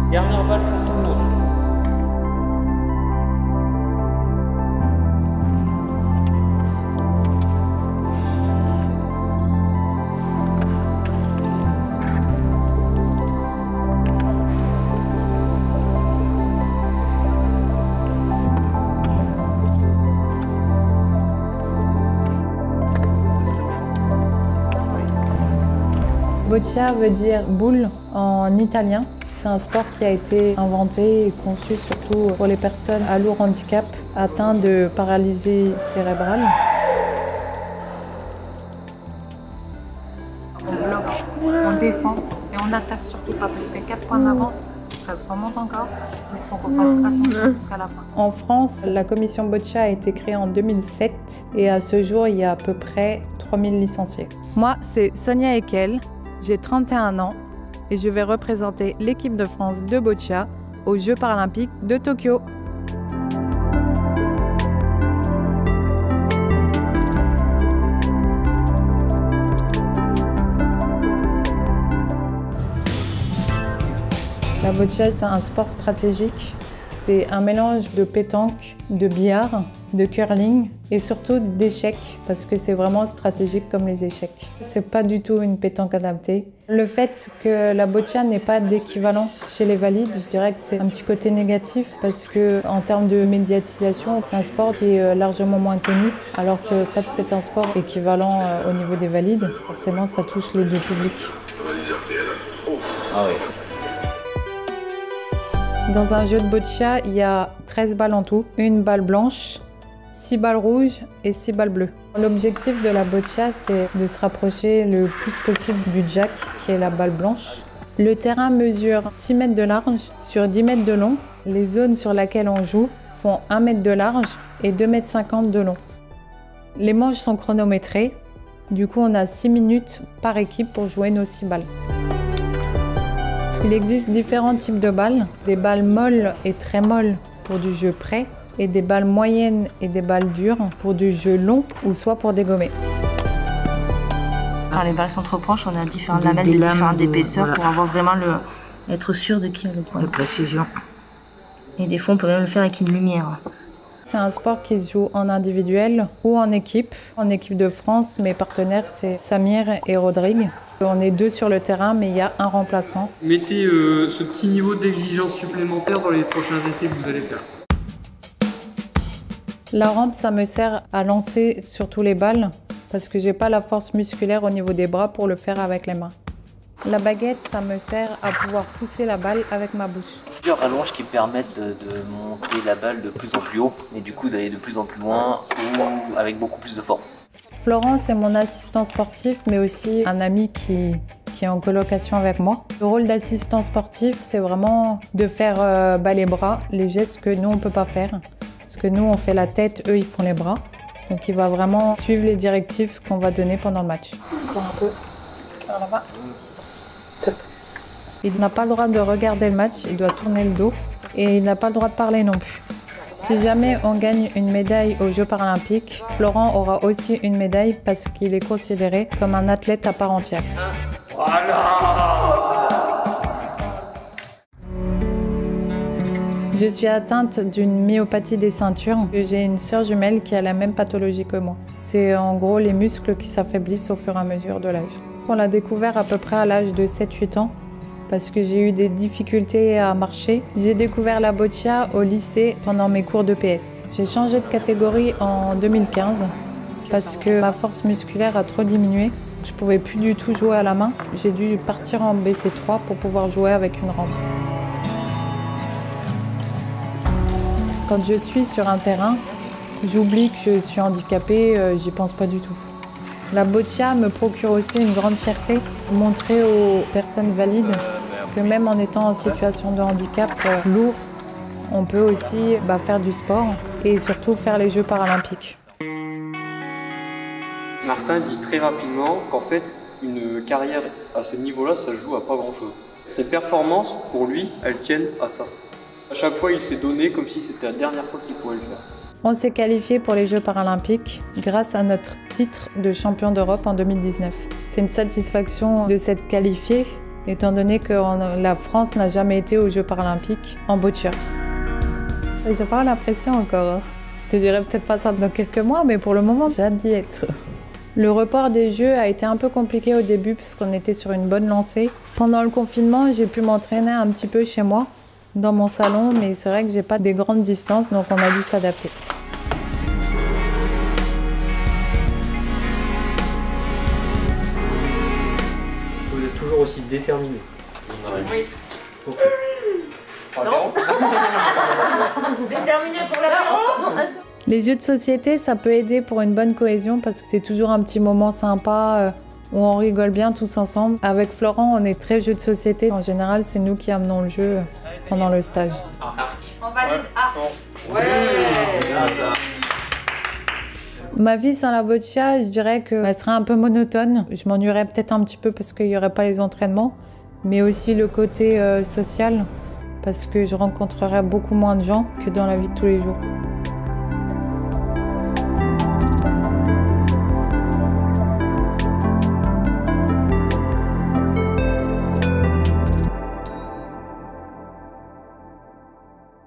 Dernière balle pour tout le monde. Boccia veut dire boule en italien. C'est un sport qui a été inventé et conçu surtout pour les personnes à lourd handicap atteintes de paralysie cérébrale. On bloque, on défend et on n'attaque surtout pas parce que 4 points d'avance, ça se remonte encore. Il faut qu'on fasse attention jusqu'à la fin. En France, la commission Boccia a été créée en 2007 et à ce jour, il y a à peu près 3000 licenciés. Moi, c'est Sonia Ekel. J'ai 31 ans et je vais représenter l'équipe de France de Boccia aux Jeux paralympiques de Tokyo. La Boccia, c'est un sport stratégique. C'est un mélange de pétanque, de billard, de curling et surtout d'échecs parce que c'est vraiment stratégique comme les échecs. C'est pas du tout une pétanque adaptée. Le fait que la Boccia n'ait pas d'équivalent chez les valides, je dirais que c'est un petit côté négatif parce que en termes de médiatisation, c'est un sport qui est largement moins connu alors que quand c'est un sport équivalent au niveau des valides, forcément ça touche les deux publics. Ah oui. Dans un jeu de boccia, il y a 13 balles en tout, une balle blanche, 6 balles rouges et 6 balles bleues. L'objectif de la boccia, c'est de se rapprocher le plus possible du jack, qui est la balle blanche. Le terrain mesure 6 mètres de large sur 10 mètres de long. Les zones sur lesquelles on joue font 1 mètre de large et 2,50 m de long. Les manches sont chronométrées. Du coup, on a 6 minutes par équipe pour jouer nos 6 balles. Il existe différents types de balles, des balles molles et très molles pour du jeu prêt et des balles moyennes et des balles dures pour du jeu long ou soit pour dégommer. Quand les balles sont trop proches, on a différentes lamelles de différentes épaisseurs pour avoir vraiment être sûr de qui a le point de précision. Et des fois, on peut même le faire avec une lumière. C'est un sport qui se joue en individuel ou en équipe. En équipe de France, mes partenaires, c'est Samir et Rodrigue. On est 2 sur le terrain, mais il y a un remplaçant. Mettez ce petit niveau d'exigence supplémentaire dans les prochains essais que vous allez faire. La rampe, ça me sert à lancer surtout les balles parce que j'ai pas la force musculaire au niveau des bras pour le faire avec les mains. La baguette, ça me sert à pouvoir pousser la balle avec ma bouche. Plusieurs rallonges qui permettent de monter la balle de plus en plus haut et du coup d'aller de plus en plus loin ou avec beaucoup plus de force. Florence est mon assistant sportif, mais aussi un ami qui est en colocation avec moi. Le rôle d'assistant sportif, c'est vraiment de faire les bras, les gestes que nous, on ne peut pas faire. Parce que nous, on fait la tête, eux, ils font les bras. Donc il va vraiment suivre les directives qu'on va donner pendant le match. Encore un peu. Par là-bas. Top. Il n'a pas le droit de regarder le match, il doit tourner le dos. Et il n'a pas le droit de parler non plus. Si jamais on gagne une médaille aux Jeux paralympiques, Florent aura aussi une médaille parce qu'il est considéré comme un athlète à part entière. Voilà. Je suis atteinte d'une myopathie des ceintures. J'ai une sœur jumelle qui a la même pathologie que moi. C'est en gros les muscles qui s'affaiblissent au fur et à mesure de l'âge. On l'a découvert à peu près à l'âge de 7-8 ans. Parce que j'ai eu des difficultés à marcher. J'ai découvert la boccia au lycée pendant mes cours de PS. J'ai changé de catégorie en 2015 parce que ma force musculaire a trop diminué. Je ne pouvais plus du tout jouer à la main. J'ai dû partir en BC3 pour pouvoir jouer avec une rampe. Quand je suis sur un terrain, j'oublie que je suis handicapée, j'y pense pas du tout. La boccia me procure aussi une grande fierté, montrer aux personnes valides que même en étant en situation de handicap lourd, on peut aussi faire du sport et surtout faire les Jeux paralympiques. Martin dit très rapidement qu'en fait, une carrière à ce niveau-là, ça joue à pas grand-chose. Ses performances, pour lui, elles tiennent à ça. À chaque fois, il s'est donné comme si c'était la dernière fois qu'il pouvait le faire. On s'est qualifié pour les Jeux paralympiques grâce à notre titre de champion d'Europe en 2019. C'est une satisfaction de s'être qualifié étant donné que la France n'a jamais été aux Jeux paralympiques en boccia. J'ai pas l'impression encore. Je te dirais peut-être pas ça dans quelques mois, mais pour le moment, j'ai hâte d'y être. Le report des Jeux a été un peu compliqué au début puisqu'on était sur une bonne lancée. Pendant le confinement, j'ai pu m'entraîner un petit peu chez moi, dans mon salon, mais c'est vrai que j'ai pas des grandes distances, donc on a dû s'adapter. Est-ce que vous êtes toujours aussi déterminé? Oui. Ok. Non. Déterminé pour la France. Les jeux de société, ça peut aider pour une bonne cohésion parce que c'est toujours un petit moment sympa où on rigole bien tous ensemble. Avec Florent, on est très jeux de société. En général, c'est nous qui amenons le jeu pendant le stage. On valide A. Ouais. Ma vie sans la boccia, je dirais qu'elle serait un peu monotone. Je m'ennuierais peut-être un petit peu parce qu'il n'y aurait pas les entraînements, mais aussi le côté social parce que je rencontrerais beaucoup moins de gens que dans la vie de tous les jours.